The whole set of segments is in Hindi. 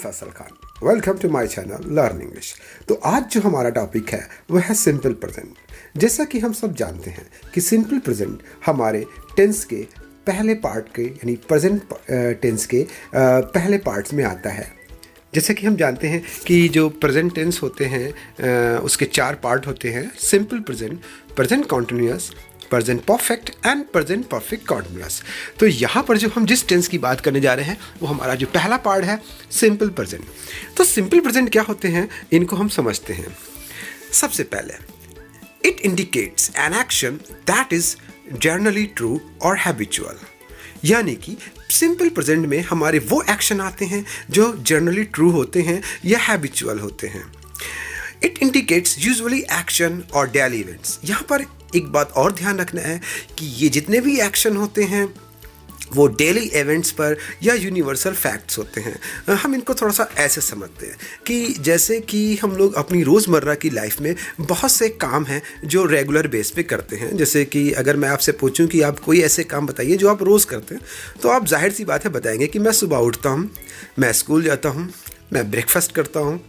Faisal Khan, welcome to my channel learn English. तो आज जो हमारा टॉपिक है वह है सिंपल प्रेजेंट। जैसा कि हम सब जानते हैं कि सिंपल प्रेजेंट हमारे टेंस के पहले पार्ट के यानी प्रेजेंट टेंस के पहले पार्ट्स में आता है। जैसे कि हम जानते हैं कि जो प्रेजेंट टेंस होते हैं उसके 4 पार्ट होते हैं: simple present, present continuous, present perfect and present perfect continuous. तो यहाँ पर जो हम जिस टेंस की बात करने जा रहे हैं वो हमारा जो पहला पार्ट है सिंपल प्रेजेंट। तो सिंपल प्रेजेंट क्या होते हैं, इनको हम समझते हैं। सबसे पहले, it indicates an action that is generally true और हैबिचुअल। यानी कि सिंपल प्रेजेंट में हमारे वो एक्शन आते हैं जो जनरली ट्रू होते हैं या हैबिचुअल होते हैं। इट इंडिकेट्स यूजुअली एक्शन और डेली इवेंट्स। यहाँ पर एक बात और ध्यान रखना है कि ये जितने भी एक्शन होते हैं वो डेली इवेंट्स पर या यूनिवर्सल फैक्ट्स होते हैं। हम इनको थोड़ा सा ऐसे समझते हैं कि जैसे कि हम लोग अपनी रोज़मर्रा की लाइफ में बहुत से काम हैं जो रेगुलर बेस पे करते हैं। जैसे कि अगर मैं आपसे पूछूं कि आप कोई ऐसे काम बताइए जो आप रोज़ करते हैं, तो आप जाहिर सी बात है बताएंगे कि मैं सुबह उठता हूँ, मैं स्कूल जाता हूँ, मैं ब्रेकफास्ट करता हूँ,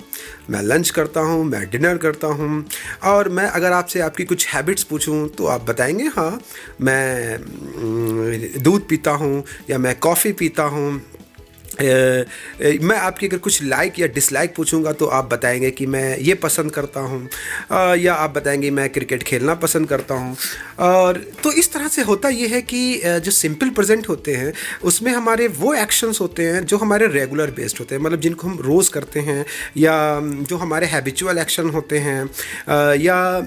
मैं लंच करता हूँ, मैं डिनर करता हूँ। और मैं अगर आपसे आपकी कुछ हैबिट्स पूछूँ तो आप बताएंगे हाँ मैं दूध पीता हूँ या मैं कॉफ़ी पीता हूँ। मैं आपकी अगर कुछ लाइक या डिसलाइक पूछूंगा तो आप बताएंगे कि मैं ये पसंद करता हूँ या आप बताएंगे मैं क्रिकेट खेलना पसंद करता हूँ। और तो इस तरह से होता ये है कि जो सिंपल प्रेजेंट होते हैं उसमें हमारे वो एक्शंस होते हैं जो हमारे रेगुलर बेस्ड होते हैं, मतलब जिनको हम रोज़ करते हैं, या जो हमारे हैबिचुअल एक्शन होते हैं, या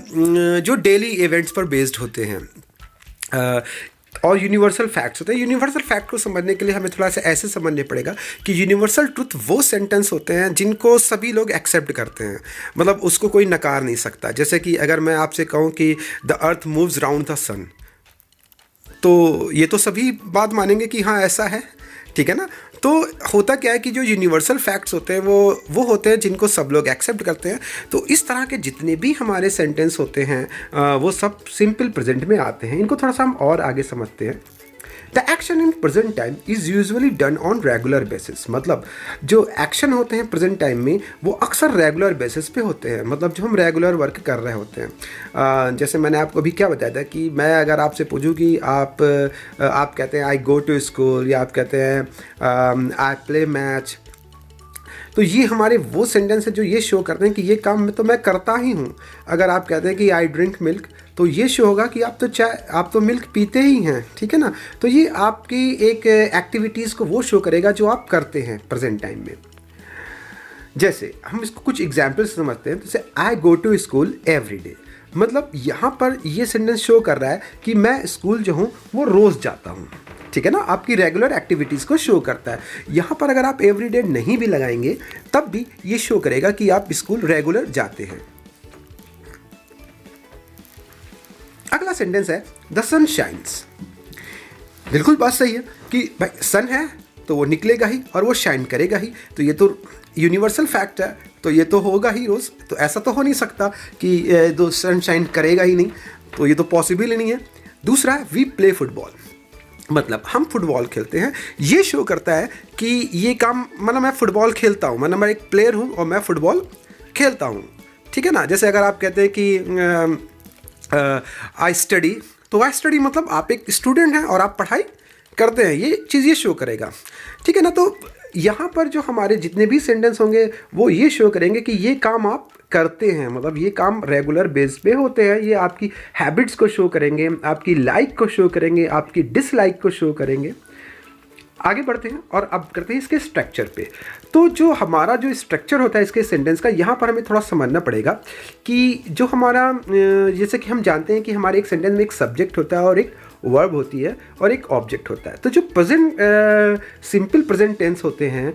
जो डेली इवेंट्स पर बेस्ड होते हैं। और यूनिवर्सल फैक्ट्स होते हैं। यूनिवर्सल फैक्ट को समझने के लिए हमें थोड़ा सा ऐसे समझने पड़ेगा कि यूनिवर्सल ट्रुथ वो सेंटेंस होते हैं जिनको सभी लोग एक्सेप्ट करते हैं, मतलब उसको कोई नकार नहीं सकता। जैसे कि अगर मैं आपसे कहूँ कि the earth moves round the sun, तो ये तो सभी बात मानेंगे कि हाँ ऐसा है, ठीक है ना। तो होता क्या है कि जो यूनिवर्सल फैक्ट्स होते हैं वो होते हैं जिनको सब लोग एक्सेप्ट करते हैं। तो इस तरह के जितने भी हमारे सेंटेंस होते हैं वो सब सिंपल प्रेजेंट में आते हैं। इनको थोड़ा सा हम और आगे समझते हैं। The action in present time is usually done on regular basis. मतलब जो एक्शन होते हैं प्रेजेंट टाइम में वो अक्सर रेगुलर बेसिस पे होते हैं, मतलब जो हम रेगुलर वर्क कर रहे होते हैं। जैसे मैंने आपको अभी क्या बताया था कि मैं अगर आपसे पूछूं कि आप कहते हैं आई गो टू स्कूल, या आप कहते हैं आई प्ले मैच, तो ये हमारे वो सेंटेंस है जो ये शो करते हैं कि ये काम तो मैं करता ही हूँ। अगर आप कहते हैं कि आई ड्रिंक मिल्क, तो ये शो होगा कि आप तो मिल्क पीते ही हैं, ठीक है ना। तो ये आपकी एक एक्टिविटीज़ को वो शो करेगा जो आप करते हैं प्रेजेंट टाइम में। जैसे हम इसको कुछ एग्जाम्पल्स समझते हैं। जैसे I go to school every day, मतलब यहाँ पर ये सेंटेंस शो कर रहा है कि मैं स्कूल जो हूँ वो रोज़ जाता हूँ, ठीक है ना। आपकी रेगुलर एक्टिविटीज़ को शो करता है। यहाँ पर अगर आप एवरीडे नहीं भी लगाएंगे तब भी ये शो करेगा कि आप स्कूल रेगुलर जाते हैं। अगला सेंटेंस है द सन शाइन्स। बिल्कुल बात सही है कि भाई सन है तो वो निकलेगा ही और वो शाइन करेगा ही, तो ये तो यूनिवर्सल फैक्ट है, तो ये तो होगा ही रोज़। तो ऐसा तो हो नहीं सकता कि दो सन शाइन करेगा ही नहीं, तो ये तो पॉसिबल ही नहीं है। दूसरा है वी प्ले फुटबॉल, मतलब हम फुटबॉल खेलते हैं। ये शो करता है कि ये काम, मतलब मैं फुटबॉल खेलता हूँ, मतलब मैं एक प्लेयर हूँ और मैं फुटबॉल खेलता हूँ, ठीक है ना। जैसे अगर आप कहते हैं कि आई स्टडी, तो आई स्टडी मतलब आप एक स्टूडेंट हैं और आप पढ़ाई करते हैं, ये चीज़ ये शो करेगा, ठीक है ना। तो यहाँ पर जो हमारे जितने भी सेंटेंस होंगे वो ये शो करेंगे कि ये काम आप करते हैं, मतलब ये काम रेगुलर बेस पे होते हैं। ये आपकी हैबिट्स को शो करेंगे, आपकी लाइक को शो करेंगे, आपकी डिसलाइक को शो करेंगे। आगे बढ़ते हैं और अब करते हैं इसके स्ट्रक्चर पे। तो जो हमारा जो स्ट्रक्चर होता है इसके सेंटेंस का, यहाँ पर हमें थोड़ा समझना पड़ेगा कि जो हमारा, जैसे कि हम जानते हैं कि हमारे एक सेंटेंस में एक सब्जेक्ट होता है और एक वर्ब होती है और एक ऑब्जेक्ट होता है। तो जो प्रेजेंट सिंपल प्रेजेंट टेंस होते हैं,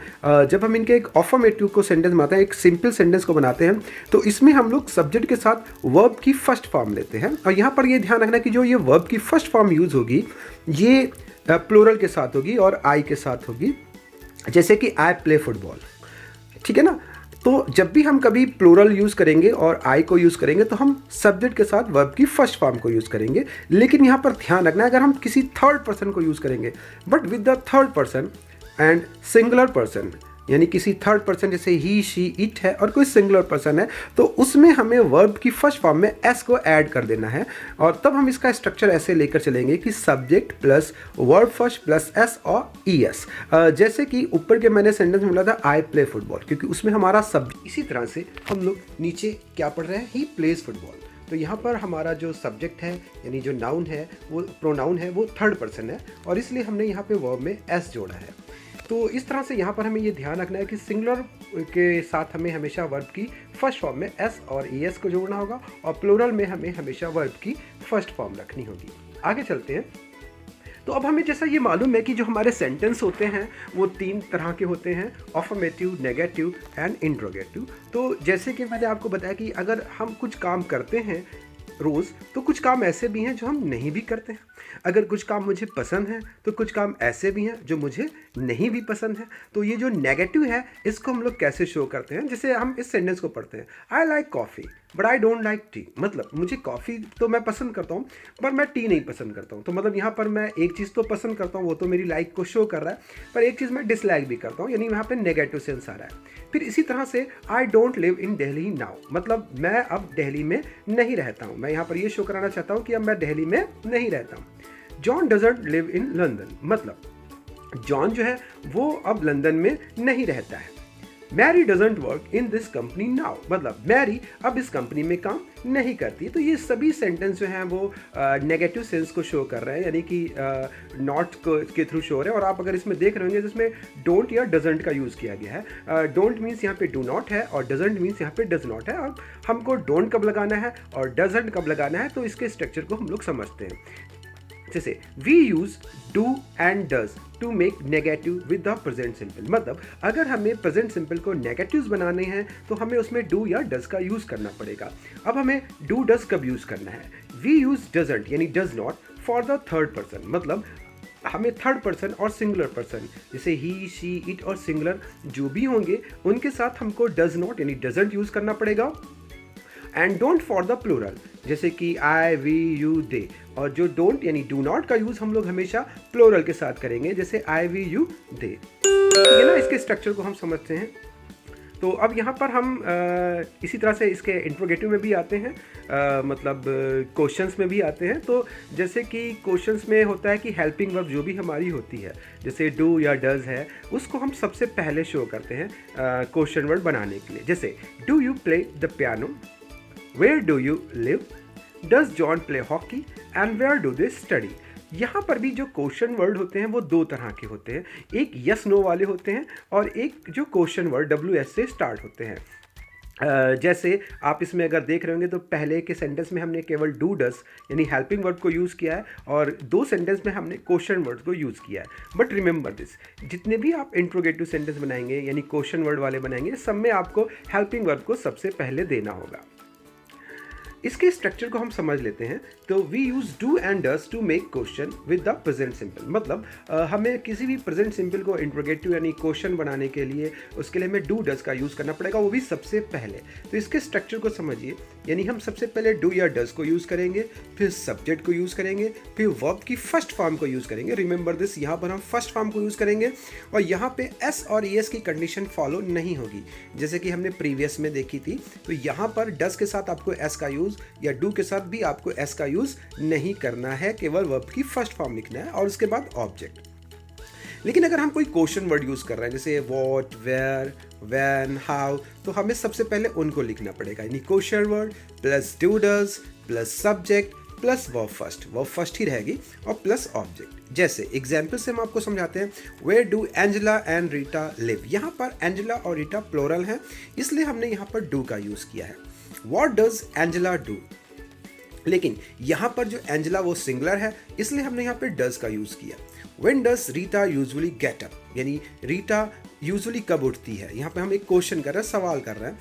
जब हम इनके एक अफर्मेटिव को सेंटेंस बनाते हैं, एक सिंपल सेंटेंस को बनाते हैं, तो इसमें हम लोग सब्जेक्ट के साथ वर्ब की फर्स्ट फॉर्म लेते हैं। और यहाँ पर ये ध्यान रखना कि जो ये वर्ब की फर्स्ट फॉर्म यूज़ होगी ये प्लूरल के साथ होगी और आई के साथ होगी। जैसे कि आई प्ले फुटबॉल, ठीक है ना। तो जब भी हम कभी प्लूरल यूज़ करेंगे और आई को यूज़ करेंगे तो हम सब्जेक्ट के साथ वर्ब की फर्स्ट फॉर्म को यूज़ करेंगे। लेकिन यहाँ पर ध्यान रखना है, अगर हम किसी थर्ड पर्सन को यूज़ करेंगे but with the third person and singular person, यानी किसी थर्ड पर्सन जैसे ही, शी, इट है और कोई सिंगुलर पर्सन है, तो उसमें हमें वर्ब की फर्स्ट फॉर्म में एस को ऐड कर देना है। और तब हम इसका स्ट्रक्चर ऐसे लेकर चलेंगे कि subject plus verb first plus S और ई एस। जैसे कि ऊपर के मैंने सेंटेंस में बोला था आई प्ले फुटबॉल, क्योंकि उसमें हमारा सब्जेक्ट। इसी तरह से हम लोग नीचे क्या पढ़ रहे हैं, ही प्लेज फुटबॉल। तो यहाँ पर हमारा जो सब्जेक्ट है यानी जो नाउन है, वो प्रोनाउन है, वो थर्ड पर्सन है और इसलिए हमने यहाँ पे वर्ब में एस जोड़ा है। तो इस तरह से यहाँ पर हमें ये ध्यान रखना है कि सिंगुलर के साथ हमें हमेशा वर्ब की फर्स्ट फॉर्म में एस और ई एस को जोड़ना होगा और प्लूरल में हमें हमेशा वर्ब की फर्स्ट फॉर्म रखनी होगी। आगे चलते हैं। तो अब हमें जैसा ये मालूम है कि जो हमारे सेंटेंस होते हैं वो 3 तरह के होते हैं, अफर्मेटिव, नेगेटिव एंड इंट्रोगेटिव। तो जैसे कि मैंने आपको बताया कि अगर हम कुछ काम करते हैं रोज़, तो कुछ काम ऐसे भी हैं जो हम नहीं भी करते हैं। अगर कुछ काम मुझे पसंद है तो कुछ काम ऐसे भी हैं जो मुझे नहीं भी पसंद है। तो ये जो नेगेटिव है इसको हम लोग कैसे शो करते हैं, जैसे हम इस सेंटेंस को पढ़ते हैं, I like coffee but I don't like T. मतलब मुझे कॉफ़ी तो मैं पसंद करता हूँ पर मैं टी नहीं पसंद करता हूँ। तो मतलब यहाँ पर मैं एक चीज़ तो पसंद करता हूँ, वो तो मेरी लाइक को शो कर रहा है, पर एक चीज़ मैं डिसलाइक भी करता हूँ, यानी यहाँ पे नेगेटिव सेंस आ रहा है। फिर इसी तरह से I don't live in Delhi now, मतलब मैं अब दिल्ली में नहीं रहता हूँ। मैं यहाँ पर ये शो कराना चाहता हूँ कि अब मैं दिल्ली में नहीं रहता हूँ। John doesn't live in London, मतलब जॉन जो है वो अब लंदन में नहीं रहता है। Mary doesn't work in this company now, मतलब मैरी अब इस कंपनी में काम नहीं करती। तो ये सभी सेंटेंस जो हैं वो नेगेटिव सेंस को शो कर रहे हैं, यानी कि नॉट के थ्रू शो हो रहे हैं। और आप अगर इसमें देख रहे होंगे जिसमें डोंट या डजंट का यूज़ किया गया है। डोंट मीन्स यहाँ पे डू नॉट है और डजंट मीन्स यहाँ पे डज नॉट है। और हमको डोंट कब लगाना है और डजंट कब लगाना है, तो इसके स्ट्रक्चर को हम लोग समझते हैं। जैसे we use do and does to make negative with the present simple, मतलब अगर हमें प्रेजेंट सिंपल को नेगेटिव्स बनाने हैं तो हमें उसमें डू या डज का यूज़ करना पड़ेगा। अब हमें डू डज कब यूज़ करना है, वी यूज डजंट यानी does not for the third person, मतलब हमें थर्ड पर्सन और सिंगुलर पर्सन जैसे ही, शी, इट और सिंगुलर जो भी होंगे उनके साथ हमको डज नॉट यानी डजंट यूज़ करना पड़ेगा। And don't for the plural, जैसे कि आई, वी, यू, दे। और जो डोंट यानी डू नॉट का यूज़ हम लोग हमेशा प्लूरल के साथ करेंगे, जैसे आई, वी, यू, दे। ठीक है ना, इसके स्ट्रक्चर को हम समझते हैं। तो अब यहाँ पर हम इसी तरह से इसके इंट्रोगेटिव में भी आते हैं, मतलब क्वेश्चंस में भी आते हैं। तो जैसे कि क्वेश्चंस में होता है कि हेल्पिंग वर्ब जो भी हमारी होती है, जैसे डू या डज है, उसको हम सबसे पहले शो करते हैं क्वेश्चन वर्ड बनाने के लिए। जैसे do you play the piano, where do you live, does John play hockey and where do they study. यहाँ पर भी जो क्वेश्चन वर्ड होते हैं वो 2 तरह के होते हैं, एक यस नो वाले होते हैं और एक जो क्वेश्चन वर्ड डब्ल्यू एस से स्टार्ट होते हैं। जैसे आप इसमें अगर देख रहे होंगे तो पहले के सेंटेंस में हमने केवल डू डज यानी हेल्पिंग वर्ड को यूज़ किया है और 2 सेंटेंस में हमने क्वेश्चन वर्ड को यूज़ किया है। बट रिमेंबर दिस, जितने भी आप इंट्रोगेटिव सेंटेंस बनाएंगे यानी क्वेश्चन वर्ड वाले बनाएंगे, सब में आपको हेल्पिंग वर्ब को सबसे पहले देना होगा। इसके स्ट्रक्चर को हम समझ लेते हैं। तो we use do and does to make question with the present simple, मतलब हमें किसी भी प्रेजेंट सिंपल को इंट्रोगेटिव यानी क्वेश्चन बनाने के लिए उसके लिए हमें डू डज का यूज़ करना पड़ेगा, वो भी सबसे पहले। तो इसके स्ट्रक्चर को समझिए, यानी हम सबसे पहले डू या डज को यूज़ करेंगे, फिर सब्जेक्ट को यूज़ करेंगे, फिर वर्ब की फर्स्ट फॉर्म को यूज़ करेंगे। रिमेंबर दिस, यहाँ पर हम फर्स्ट फॉर्म को यूज़ करेंगे और यहाँ पे एस और ई एस की कंडीशन फॉलो नहीं होगी, जैसे कि हमने प्रीवियस में देखी थी। तो यहाँ पर डज के साथ आपको एस का यूज़ या डू के साथ भी आपको एस का यूज़ नहीं करना है, केवल वर्ब की फर्स्ट फॉर्म लिखना है और उसके बाद ऑब्जेक्ट। लेकिन अगर हम कोई क्वेश्चन वर्ड यूज़ कर रहे हैं जैसे व्हाट, वेयर, व्हेन, हाउ, तो हमें सबसे पहले उनको लिखना पड़ेगा, यानी question word plus do does plus subject plus verb first ही रहेगी और प्लस ऑब्जेक्ट। जैसे एग्जाम्पल से हम आपको समझाते हैं, where do Angela and Rita live. यहाँ पर एंजेला और रीटा प्लोरल हैं, इसलिए हमने यहाँ पर डू का यूज़ किया है। व्हाट डज एंजेला डू, लेकिन यहाँ पर जो एंजेला वो सिंगुलर है, इसलिए हमने यहाँ पे डज का यूज़ किया। When does Rita usually get up, यानी रीटा यूजुअली कब उठती है। यहाँ पे हम एक क्वेश्चन कर रहे हैं, सवाल कर रहे हैं,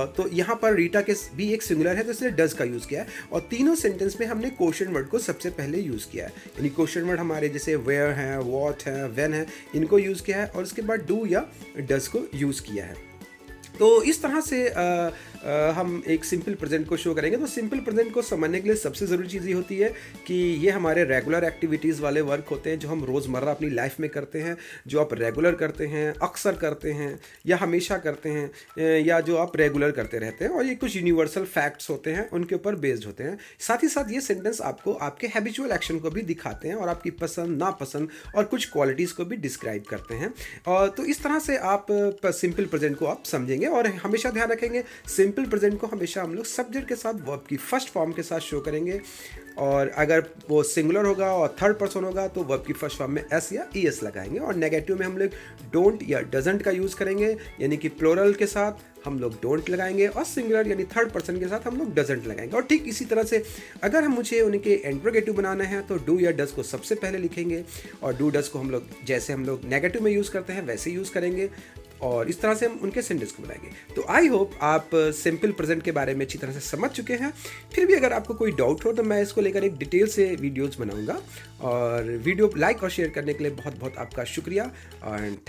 तो यहाँ पर रीटा के भी एक सिंगुलर है तो इसलिए डज का यूज़ किया है। और तीनों सेंटेंस में हमने क्वेश्चन वर्ड को सबसे पहले यूज़ किया है, यानी क्वेश्चन वर्ड हमारे जैसे वेयर हैं, व्हाट है, व्हेन है, इनको यूज़ किया है और उसके बाद डू या डज को यूज़ किया है। तो इस तरह से हम एक सिंपल प्रेजेंट को शो करेंगे। तो सिंपल प्रेजेंट को समझने के लिए सबसे ज़रूरी चीज़ ये होती है कि ये हमारे रेगुलर एक्टिविटीज़ वाले वर्क होते हैं जो हम रोज़मर्रा अपनी लाइफ में करते हैं, जो आप रेगुलर करते हैं, अक्सर करते हैं या हमेशा करते हैं, या जो आप रेगुलर करते रहते हैं, और ये कुछ यूनिवर्सल फैक्ट्स होते हैं, उनके ऊपर बेस्ड होते हैं। साथ ही साथ ये सेंटेंस आपको आपके हैबिचुअल एक्शन को भी दिखाते हैं और आपकी पसंद नापसंद और कुछ क्वालिटीज़ को भी डिस्क्राइब करते हैं। और तो इस तरह से आप सिंपल प्रेजेंट को आप समझेंगे। और हमेशा ध्यान रखेंगे, सिंपल प्रेजेंट को हमेशा हम लोग सब्जेक्ट के साथ वर्ब की फर्स्ट फॉर्म के साथ शो करेंगे, और अगर वो सिंगुलर होगा और थर्ड पर्सन होगा तो वर्ब की फर्स्ट फॉर्म में एस या ई एस लगाएंगे। और नेगेटिव में हम लोग डोंट या डजंट का यूज़ करेंगे, यानी कि प्लूरल के साथ हम लोग डोंट लगाएंगे और सिंगुलर यानी थर्ड पर्सन के साथ हम लोग डजंट लगाएंगे। और ठीक इसी तरह से अगर हम मुझे उनके इंट्रोगेटिव बनाना है तो डू या डज को सबसे पहले लिखेंगे, और डू डज को हम लोग जैसे हम लोग नेगेटिव में यूज़ करते हैं वैसे यूज़ करेंगे, और इस तरह से हम उनके सेंटेंस को बनाएंगे। तो आई होप आप सिंपल प्रेजेंट के बारे में अच्छी तरह से समझ चुके हैं। फिर भी अगर आपको कोई डाउट हो तो मैं इसको लेकर एक डिटेल से वीडियोज़ बनाऊंगा। और वीडियो लाइक और शेयर करने के लिए बहुत बहुत आपका शुक्रिया। और